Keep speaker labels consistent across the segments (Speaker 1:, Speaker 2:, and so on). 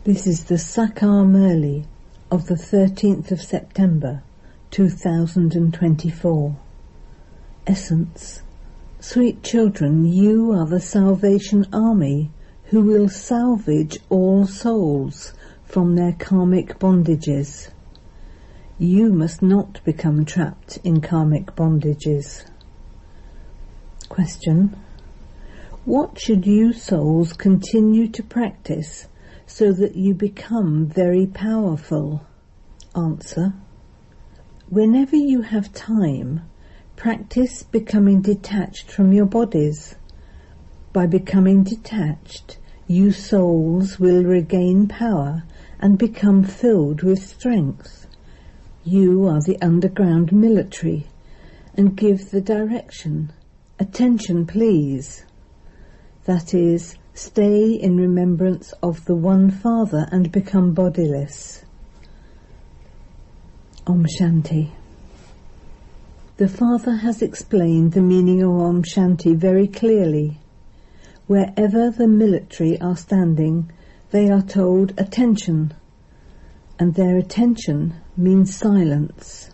Speaker 1: This is the Sakar Murli of the 13th of September 2024. Essence. Sweet children, you are the Salvation Army who will salvage all souls from their karmic bondages. You must not become trapped in karmic bondages. Question. What should you souls continue to practice so that you become very powerful? Answer. Whenever you have time, practice becoming detached from your bodies. By becoming detached, you souls will regain power and become filled with strength. You are the underground military and give the direction. Attention, please. That is, stay in remembrance of the One Father and become bodiless. Om Shanti. The Father has explained the meaning of Om Shanti very clearly. Wherever the military are standing, they are told attention, and their attention means silence.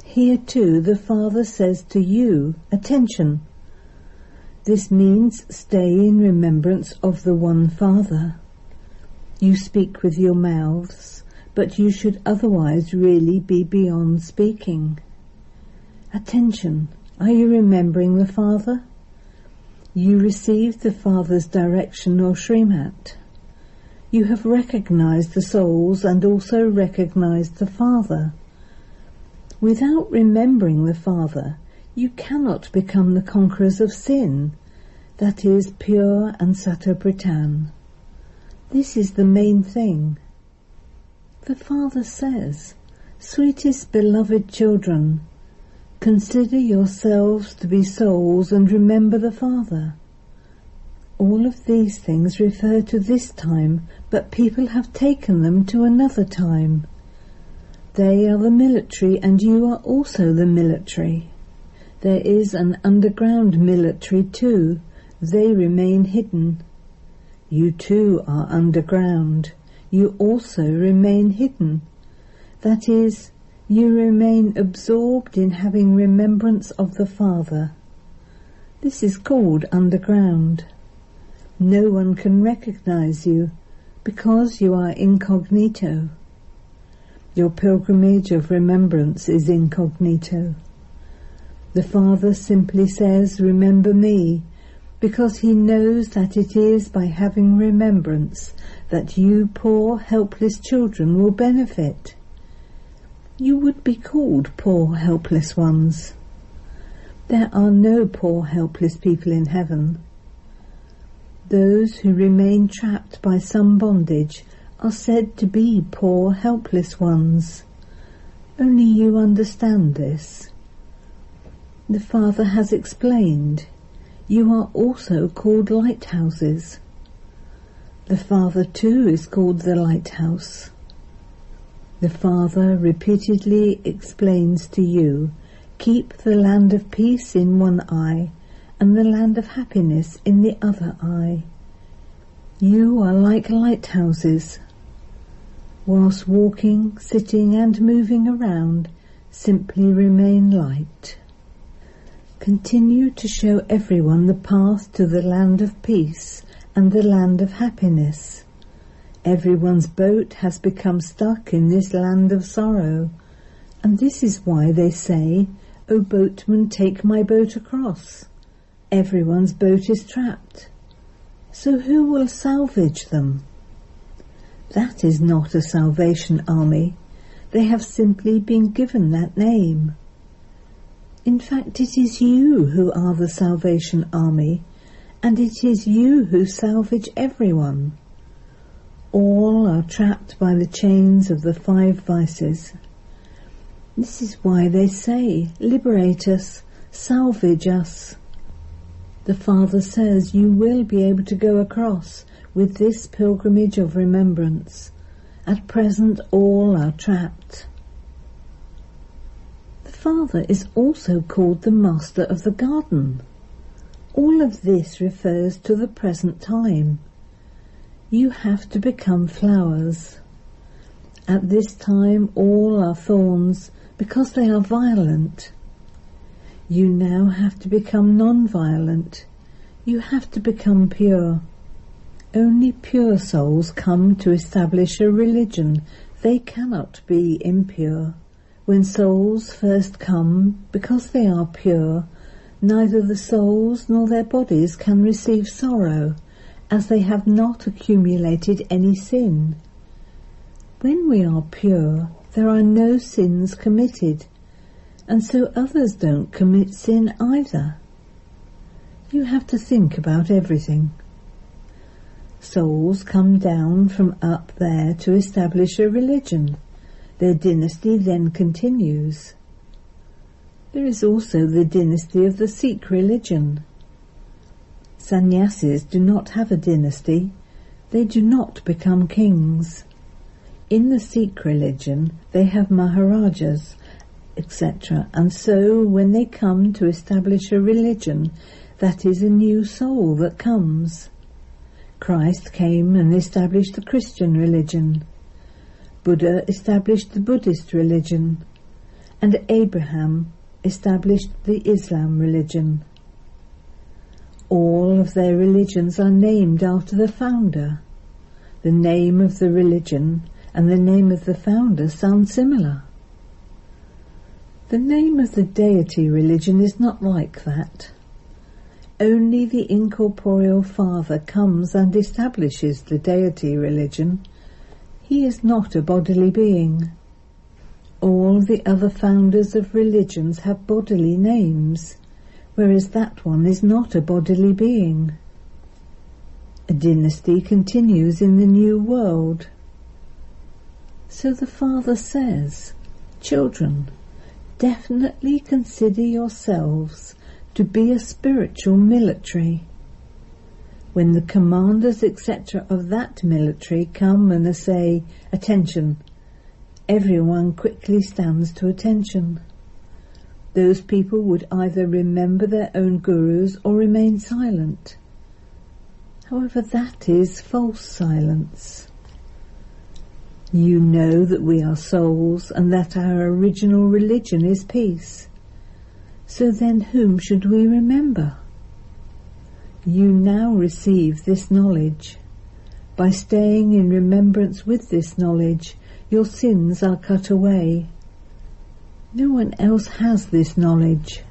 Speaker 1: Here too the Father says to you, attention. This means stay in remembrance of the One Father. You speak with your mouths, but you should otherwise really be beyond speaking. Attention, are you remembering the Father? You received the Father's direction or Srimat. You have recognized the souls and also recognized the Father. Without remembering the Father, you cannot become the conquerors of sin, that is, pure and Satopritan. This is the main thing. The Father says, sweetest beloved children, consider yourselves to be souls and remember the Father. All of these things refer to this time, but people have taken them to another time. They are the military and you are also the military. There is an underground military too. They remain hidden. You too are underground. You also remain hidden. That is, you remain absorbed in having remembrance of the Father. This is called underground. No one can recognize you because you are incognito. Your pilgrimage of remembrance is incognito. The Father simply says, remember me, because he knows that it is by having remembrance that you poor helpless children will benefit. You would be called poor helpless ones. There are no poor helpless people in heaven. Those who remain trapped by some bondage are said to be poor helpless ones. Only you understand this. The Father has explained, you are also called lighthouses. The Father too is called the lighthouse. The Father repeatedly explains to you, keep the land of peace in one eye and the land of happiness in the other eye. You are like lighthouses. Whilst walking, sitting and moving around, simply remain light. Continue to show everyone the path to the land of peace and the land of happiness. Everyone's boat has become stuck in this land of sorrow, and this is why they say, O boatman, take my boat across. Everyone's boat is trapped. So who will salvage them? That is not a Salvation Army. They have simply been given that name. In fact, it is you who are the Salvation Army, and it is you who salvage everyone. All are trapped by the chains of the 5 vices. This is why they say, liberate us, salvage us. The Father says you will be able to go across with this pilgrimage of remembrance. At present all are trapped. The Father is also called the Master of the Garden. All of this refers to the present time. You have to become flowers. At this time all are thorns because they are violent. You now have to become non-violent. You have to become pure. Only pure souls come to establish a religion. They cannot be impure. When souls first come, because they are pure, neither the souls nor their bodies can receive sorrow, as they have not accumulated any sin. When we are pure, there are no sins committed, and so others don't commit sin either. You have to think about everything. Souls come down from up there to establish a religion. Their dynasty then continues. There is also the dynasty of the Sikh religion. Sannyasis do not have a dynasty. They do not become kings. In the Sikh religion they have Maharajas, etc. And so when they come to establish a religion, that is a new soul that comes. Christ came and established the Christian religion. Buddha established the Buddhist religion. And Abraham established the Islam religion. All of their religions are named after the founder. The name of the religion and the name of the founder sound similar. The name of the deity religion is not like that. Only the incorporeal Father comes and establishes the deity religion. He is not a bodily being. All the other founders of religions have bodily names, whereas that one is not a bodily being. A dynasty continues in the new world. So the Father says, "Children, definitely consider yourselves to be a spiritual military. When the commanders, etc. of that military come and say, 'Attention,' everyone quickly stands to attention. Those people would either remember their own gurus or remain silent. However, that is false silence. You know that we are souls and that our original religion is peace. So then whom should we remember? You now receive this knowledge. By staying in remembrance with this knowledge, your sins are cut away. No one else has this knowledge.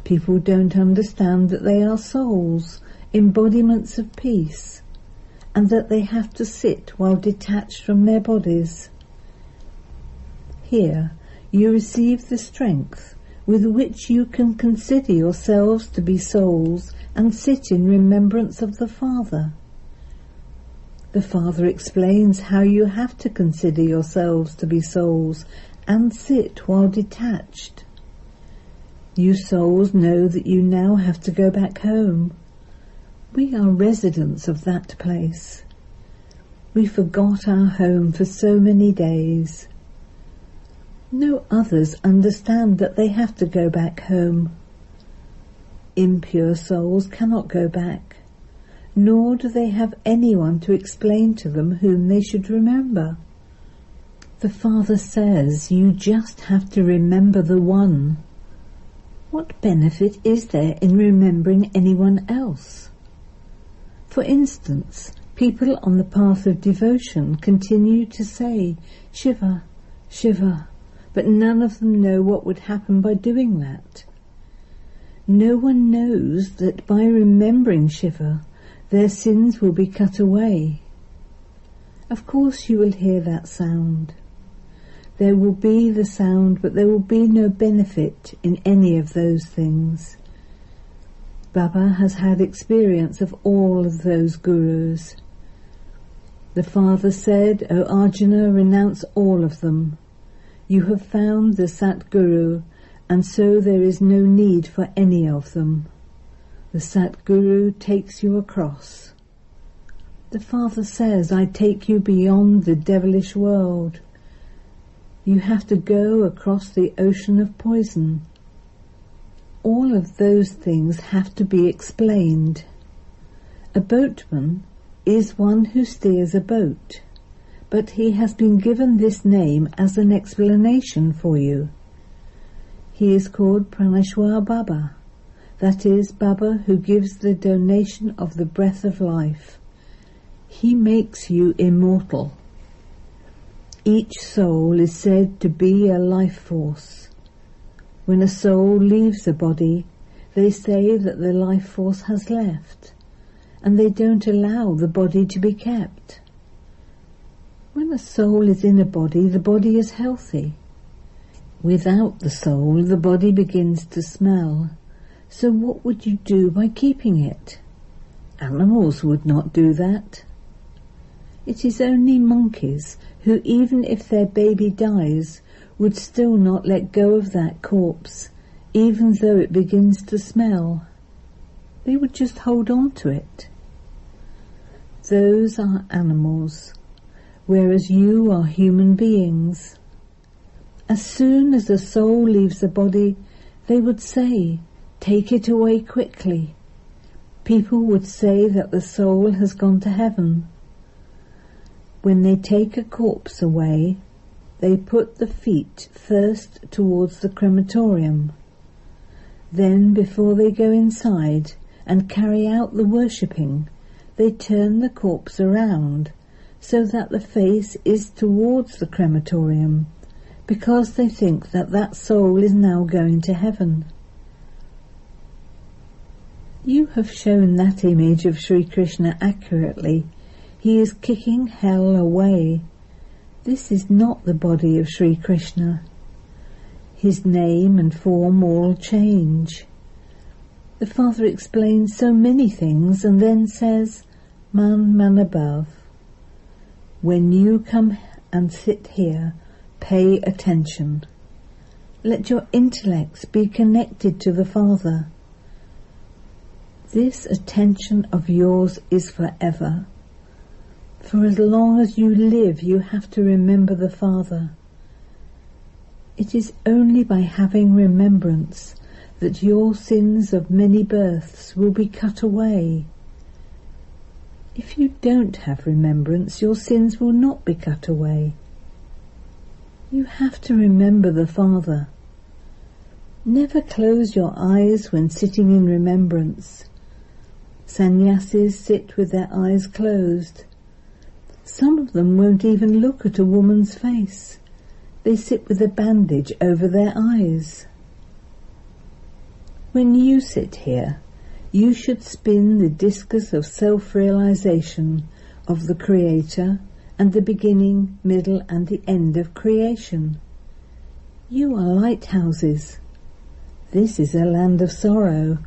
Speaker 1: People don't understand that they are souls, embodiments of peace, and that they have to sit while detached from their bodies. Here you receive the strength with which you can consider yourselves to be souls and sit in remembrance of the Father. The Father explains how you have to consider yourselves to be souls and sit while detached. You souls know that you now have to go back home. We are residents of that place. We forgot our home for so many days. No others understand that they have to go back home. Impure souls cannot go back, nor do they have anyone to explain to them whom they should remember. The Father says you just have to remember the One. What benefit is there in remembering anyone else? For instance, people on the path of devotion continue to say, "Shiva, Shiva," but none of them know what would happen by doing that. No one knows that by remembering Shiva, their sins will be cut away. Of course you will hear that sound. There will be the sound, but there will be no benefit in any of those things. Baba has had experience of all of those gurus. The Father said, "O Arjuna, renounce all of them. You have found the Satguru, and so there is no need for any of them. The Satguru takes you across." The Father says, "I take you beyond the devilish world. You have to go across the ocean of poison." All of those things have to be explained. A boatman is one who steers a boat, but he has been given this name as an explanation for you. He is called Praneshwar Baba, that is, Baba who gives the donation of the breath of life. He makes you immortal. Each soul is said to be a life force. When a soul leaves a body, they say that the life force has left, and they don't allow the body to be kept. When a soul is in a body, the body is healthy. Without the soul, the body begins to smell. So what would you do by keeping it? Animals would not do that. It is only monkeys who, even if their baby dies, would still not let go of that corpse, even though it begins to smell. They would just hold on to it. Those are animals, whereas you are human beings. As soon as a soul leaves a body, they would say, "Take it away quickly." People would say that the soul has gone to heaven. When they take a corpse away, they put the feet first towards the crematorium. Then, before they go inside and carry out the worshipping, they turn the corpse around so that the face is towards the crematorium, because they think that that soul is now going to heaven. You have shown that image of Sri Krishna accurately. He is kicking hell away. This is not the body of Sri Krishna. His name and form all change. The Father explains so many things and then says, man above. When you come and sit here, pay attention. Let your intellects be connected to the Father. This attention of yours is forever. For as long as you live, you have to remember the Father. It is only by having remembrance that your sins of many births will be cut away. If you don't have remembrance, your sins will not be cut away. You have to remember the Father. Never close your eyes when sitting in remembrance. Sannyasis sit with their eyes closed. Some of them won't even look at a woman's face. They sit with a bandage over their eyes. When you sit here, you should spin the discus of self-realization of the Creator and the beginning, middle and the end of creation. You are lighthouses. This is a land of sorrow.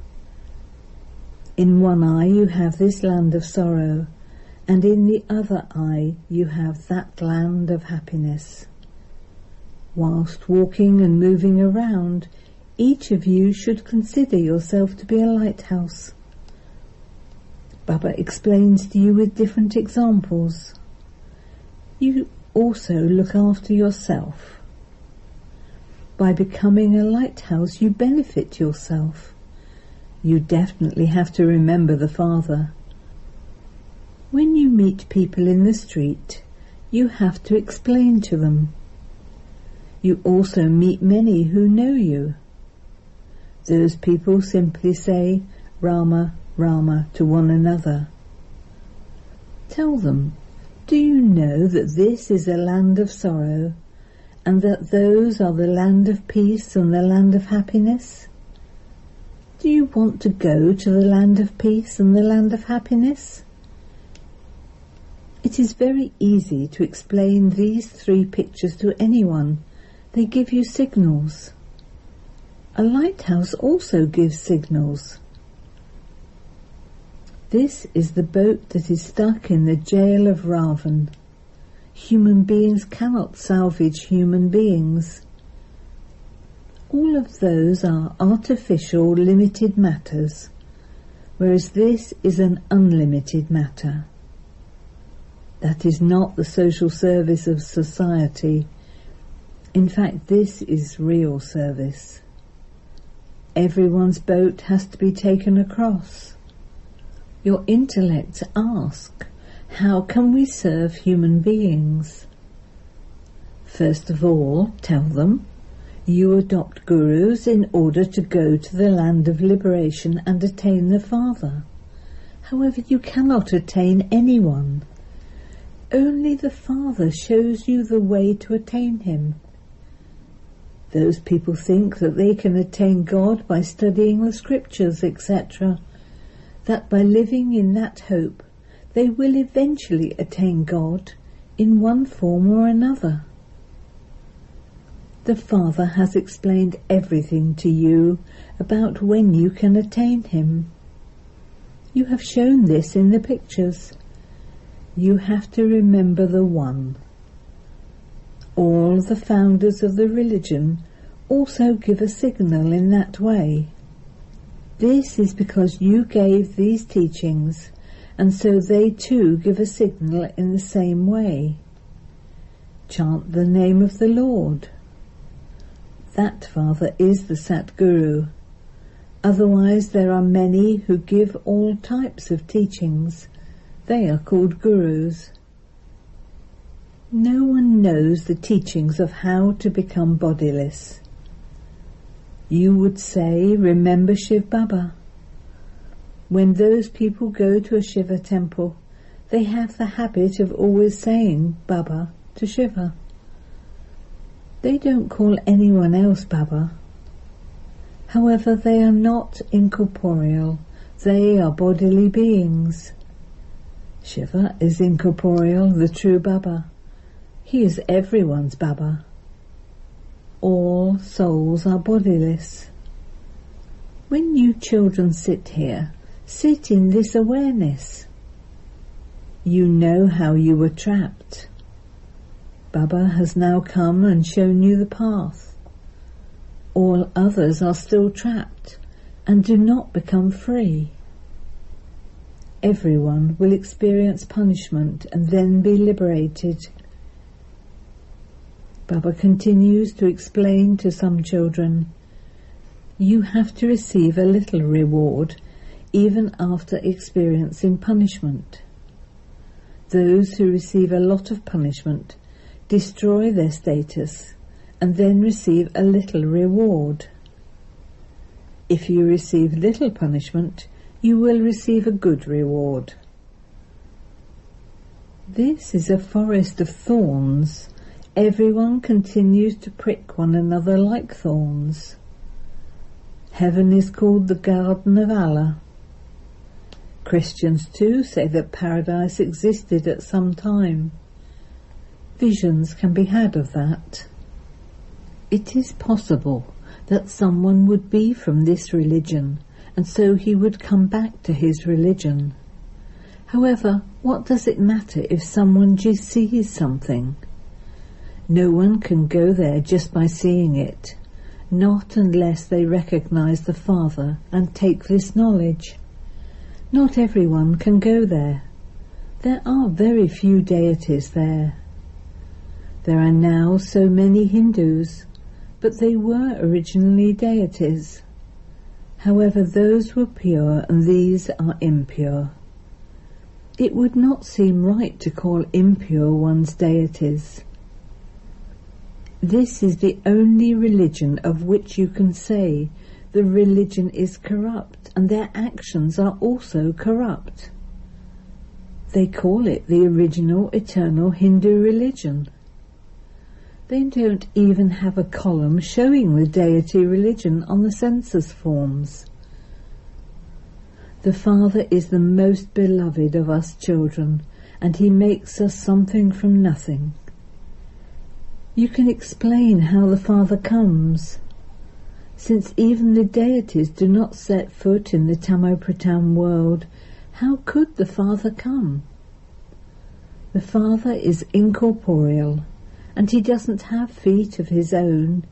Speaker 1: In one eye you have this land of sorrow, and in the other eye you have that land of happiness. Whilst walking and moving around, each of you should consider yourself to be a lighthouse. Baba explains to you with different examples. You also look after yourself. By becoming a lighthouse, you benefit yourself. You definitely have to remember the Father. When you meet people in the street, you have to explain to them. You also meet many who know you. Those people simply say, Rama, Rama, to one another. Tell them, do you know that this is a land of sorrow, and that those are the land of peace and the land of happiness? Do you want to go to the land of peace and the land of happiness? It is very easy to explain these three pictures to anyone. They give you signals. A lighthouse also gives signals. This is the boat that is stuck in the jail of Ravan. Human beings cannot salvage human beings. All of those are artificial, limited matters, whereas this is an unlimited matter. That is not the social service of society. In fact, this is real service. Everyone's boat has to be taken across. Your intellects ask, How can we serve human beings? First of all, tell them you adopt gurus in order to go to the land of liberation and attain the Father. However, you cannot attain anyone. Only the Father shows you the way to attain him. Those people think that they can attain God by studying the scriptures, etc., that by living in that hope they will eventually attain God in one form or another. The Father has explained everything to you about when you can attain him. You have shown this in the pictures. You have to remember the One. All the founders of the religion also give a signal in that way. This is because you gave these teachings, and so they too give a signal in the same way. Chant the name of the Lord. That Father is the Satguru. Otherwise there are many who give all types of teachings. They are called gurus. No one knows the teachings of how to become bodiless. You would say, remember Shiv Baba. When those people go to a Shiva temple, they have the habit of always saying Baba to Shiva. They don't call anyone else Baba. However, they are not incorporeal. They are bodily beings. Shiva is incorporeal, the true Baba. He is everyone's Baba. All souls are bodiless. When you children sit here, sit in this awareness. You know how you were trapped. Baba has now come and shown you the path. All others are still trapped and do not become free. Everyone will experience punishment and then be liberated. Baba continues to explain to some children, you have to receive a little reward even after experiencing punishment. Those who receive a lot of punishment destroy their status and then receive a little reward. If you receive little punishment, you will receive a good reward. This is a forest of thorns. Everyone continues to prick one another like thorns. Heaven is called the Garden of Allah. Christians too say that paradise existed at some time. Visions can be had of that. It is possible that someone would be from this religion, and so he would come back to his religion. However, what does it matter if someone just sees something? No one can go there just by seeing it, not unless they recognize the Father and take this knowledge. Not everyone can go there. There are very few deities there. There are now so many Hindus, but they were originally deities. However, those were pure and these are impure. It would not seem right to call impure ones deities. This is the only religion of which you can say the religion is corrupt and their actions are also corrupt. They call it the original eternal Hindu religion. They don't even have a column showing the deity religion on the census forms. The Father is the most beloved of us children, and he makes us something from nothing. You can explain how the Father comes. Since even the deities do not set foot in the Tamo-Pratam world, how could the Father come? The Father is incorporeal, and he doesn't have feet of his own,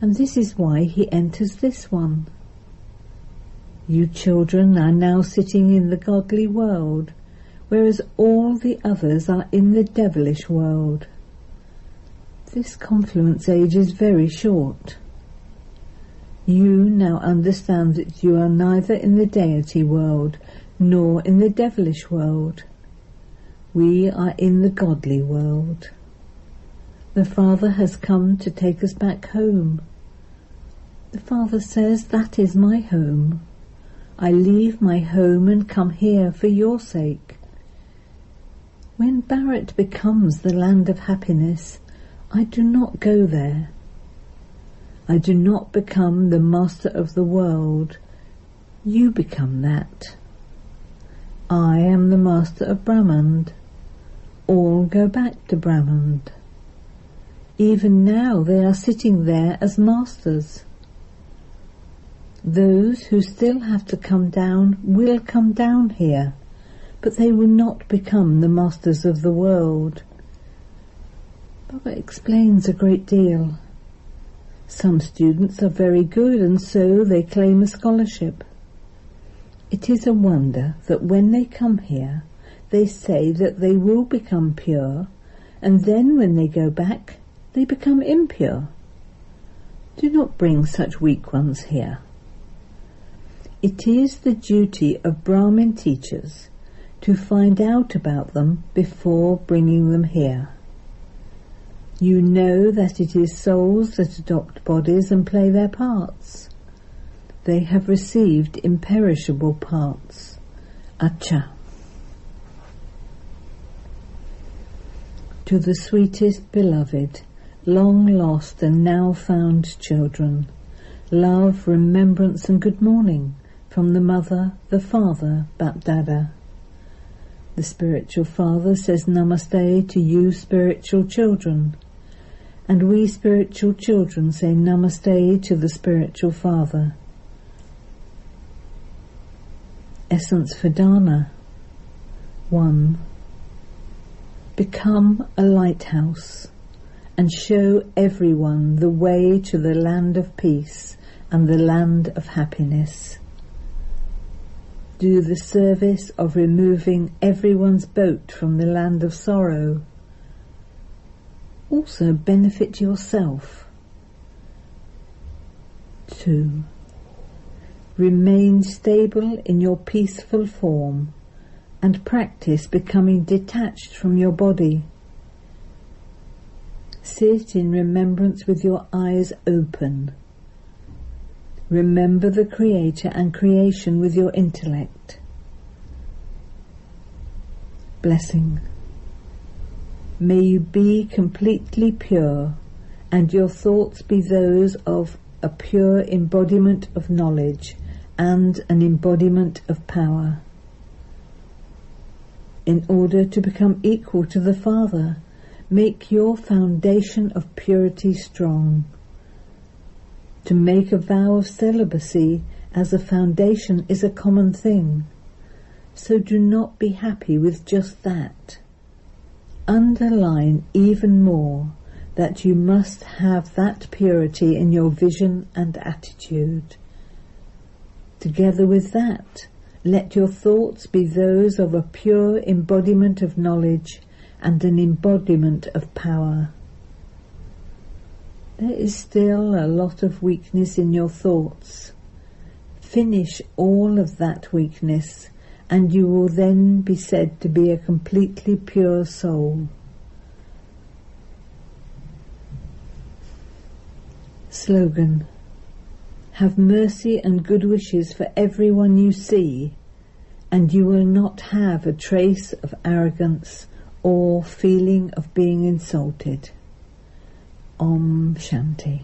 Speaker 1: and this is why he enters this one. You children are now sitting in the godly world, whereas all the others are in the devilish world. This confluence age is very short. You now understand that you are neither in the deity world nor in the devilish world. We are in the godly world. The Father has come to take us back home. The Father says, that is my home. I leave my home and come here for your sake. When Barrett becomes the land of happiness, I do not go there. I do not become the master of the world. You become that. I am the master of Brahmand. All go back to Brahmand. Even now they are sitting there as masters. Those who still have to come down will come down here, but they will not become the masters of the world. Baba explains a great deal. Some students are very good and so they claim a scholarship. It is a wonder that when they come here, they say that they will become pure, and then when they go back, they become impure. Do not bring such weak ones here. It is the duty of Brahmin teachers to find out about them before bringing them here. You know that it is souls that adopt bodies and play their parts. They have received imperishable parts. Acha. To the sweetest beloved, long lost and now found children, love, remembrance and good morning from the Mother, the Father, Bap-Dada. The spiritual Father says Namaste to you spiritual children, and we spiritual children say Namaste to the spiritual Father. Essence for Dana. 1. Become a lighthouse and show everyone the way to the land of peace and the land of happiness. Do the service of removing everyone's boat from the land of sorrow. Also benefit yourself. 2. Remain stable in your peaceful form and practice becoming detached from your body. Sit in remembrance with your eyes open. Remember the Creator and creation with your intellect. Blessing. May you be completely pure, and your thoughts be those of a pure embodiment of knowledge and an embodiment of power. In order to become equal to the Father, make your foundation of purity strong. To make a vow of celibacy as a foundation is a common thing, so do not be happy with just that. Underline even more that you must have that purity in your vision and attitude. Together with that, let your thoughts be those of a pure embodiment of knowledge and an embodiment of power. There is still a lot of weakness in your thoughts. Finish all of that weakness, and you will then be said to be a completely pure soul. Slogan. Have mercy and good wishes for everyone you see, and you will not have a trace of arrogance or feeling of being insulted. Om Shanti.